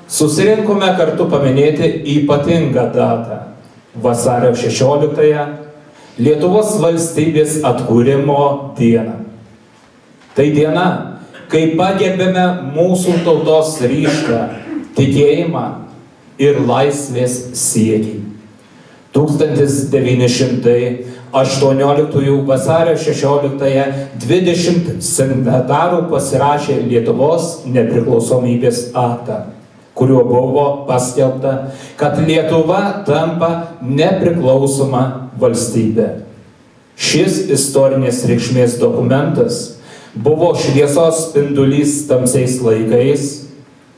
Susirinkome kartu paminėti ypatingą datą – vasario 16-ąją, Lietuvos valstybės atkūrimo dieną. Tai diena, kai pagerbėme mūsų tautos ryžtą, tikėjimą ir laisvės siekį. 1918 vasario 16-ąją 20 signatarų pasirašė Lietuvos nepriklausomybės aktą, kuriuo buvo paskelbta, kad Lietuva tampa nepriklausoma valstybė. Šis istorinės reikšmės dokumentas buvo šviesos spindulys tamsiais laikais,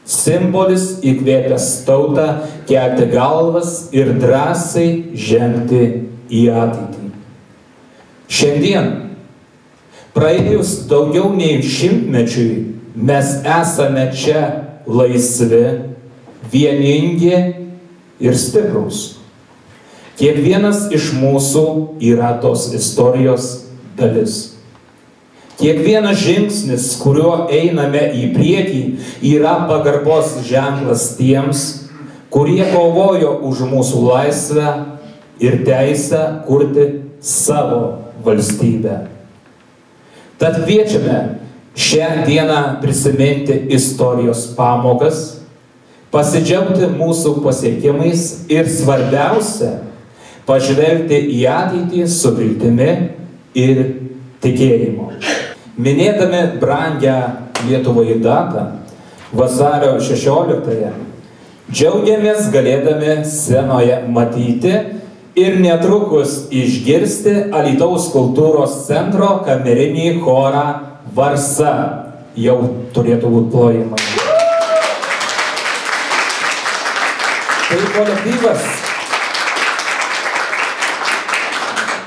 simbolis įkvėpęs tautą kelti galvas ir drąsiai žengti į ateitį. Šiandien, praėjus daugiau nei 100-mečiui, mes esame čia laisvi, vieningi ir stiprūs. Kiekvienas iš mūsų yra tos istorijos dalis. Kiekvienas žingsnis, kuriuo einame į priekį, yra pagarbos ženklas tiems, kurie kovojo už mūsų laisvę ir teisę kurti savo valstybę. Tad kviečiame šią dieną prisiminti istorijos pamokas, pasidžiaugti mūsų pasiekimais ir svarbiausia, pažvelgti į ateitį su viltimi ir tikėjimu. Minėdami brangią Lietuvoje datą, vasario 16-ąją, džiaugiamės galėdami scenoje matyti ir netrukus išgirsti Alytaus kultūros centro kamerinį chorą Varsa. Jau turėtų būti plojimai.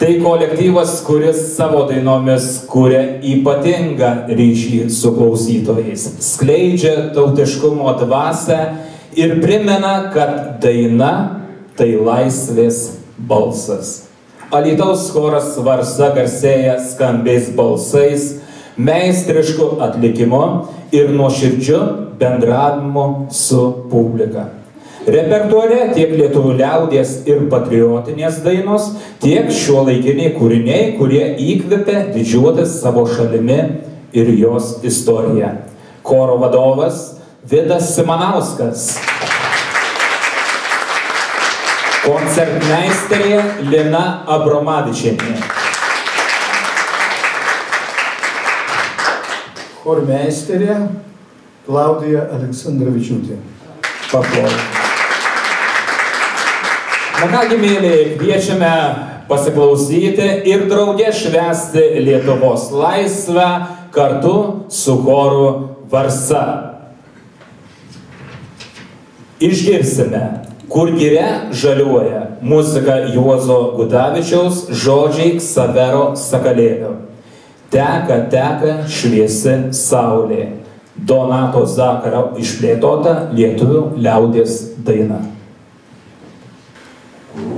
Tai kolektyvas, kuris savo dainomis kuria ypatingą ryšį su klausytojais, skleidžia tautiškumo dvasią ir primena, kad daina tai laisvės balsas. Alytaus choras Varsa garsėja skambiais balsais, meistrišku atlikimu ir nuoširdžiu bendravimu su publika. Repertuare tiek lietuvių liaudies ir patriotinės dainos, tiek šiuolaikiniai kūriniai, kurie įkvepia didžiuotis savo šalimi ir jos istoriją. Choro vadovas Vidas Simanauskas. Koncertmeisterė Lina Abromavičienė. Chormeisterė Klaudija Aleksandravičiūtė. Paplojame. Na kągi, mėlyje, kviečiame pasiklausyti ir drauge švęsti Lietuvos laisvę kartu su choru Varsa. Išgirsime, kur giria žaliuoja, muzika Juozo Gudavičiaus, žodžiai Ksavero Sakalėlio. Teka, teka šviesi saulė. Donato Zakaro išplėtota lietuvių liaudies daina. Yeah.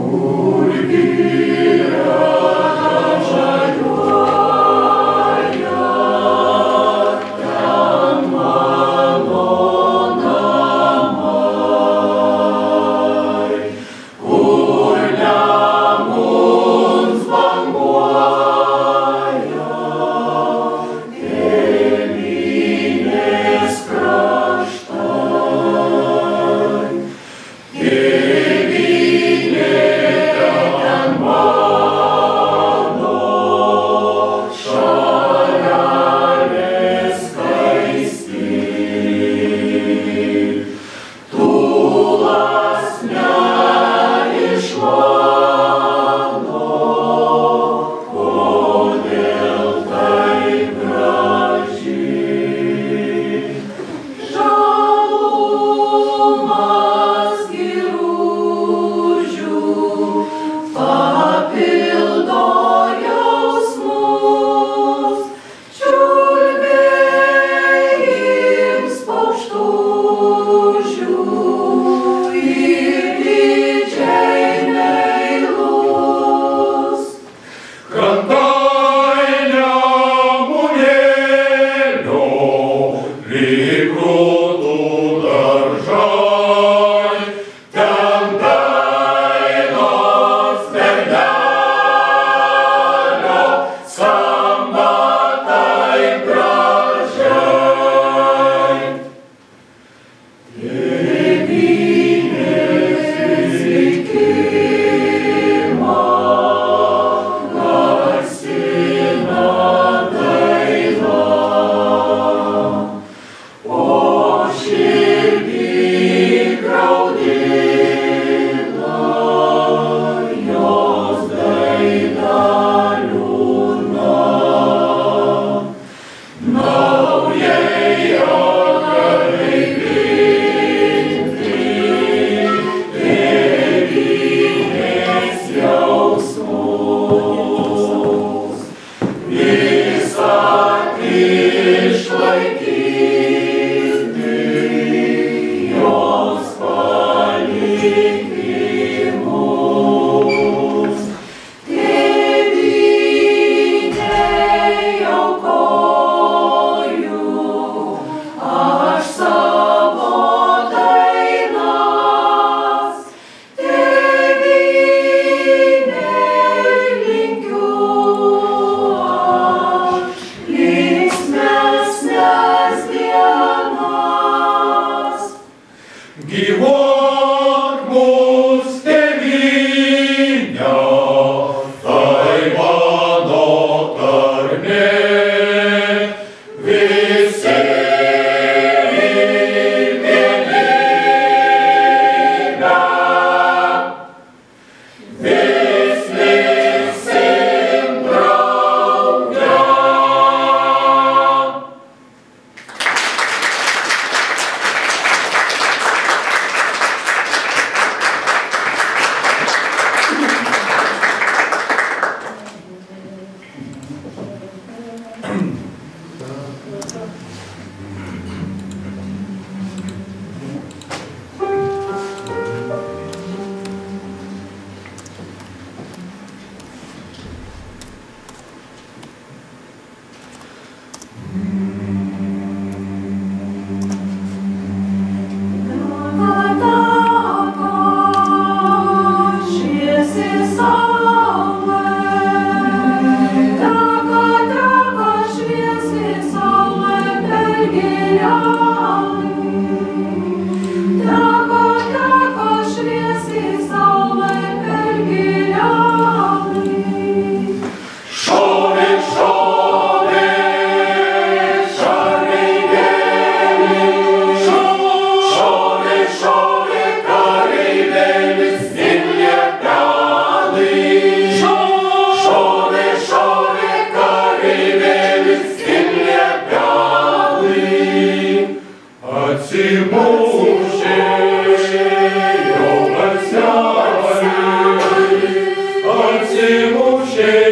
Atsimušė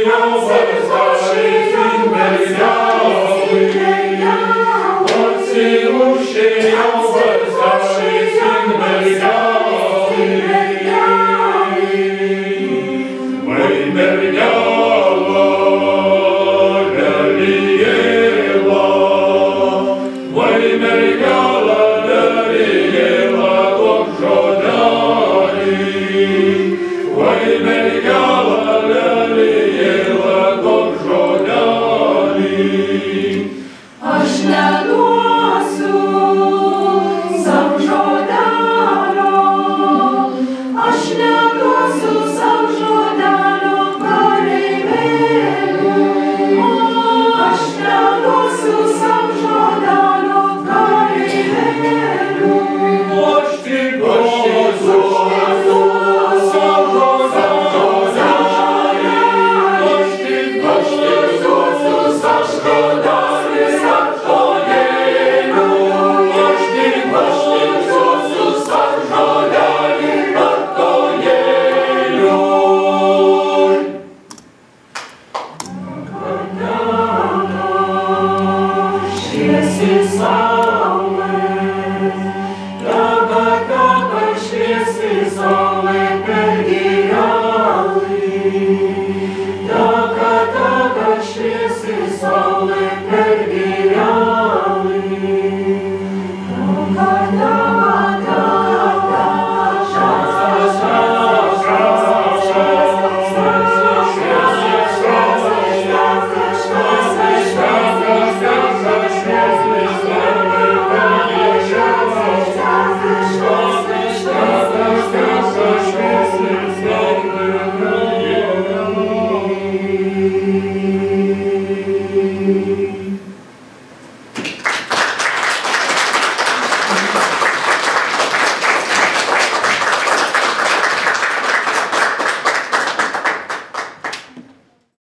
jau varsašai,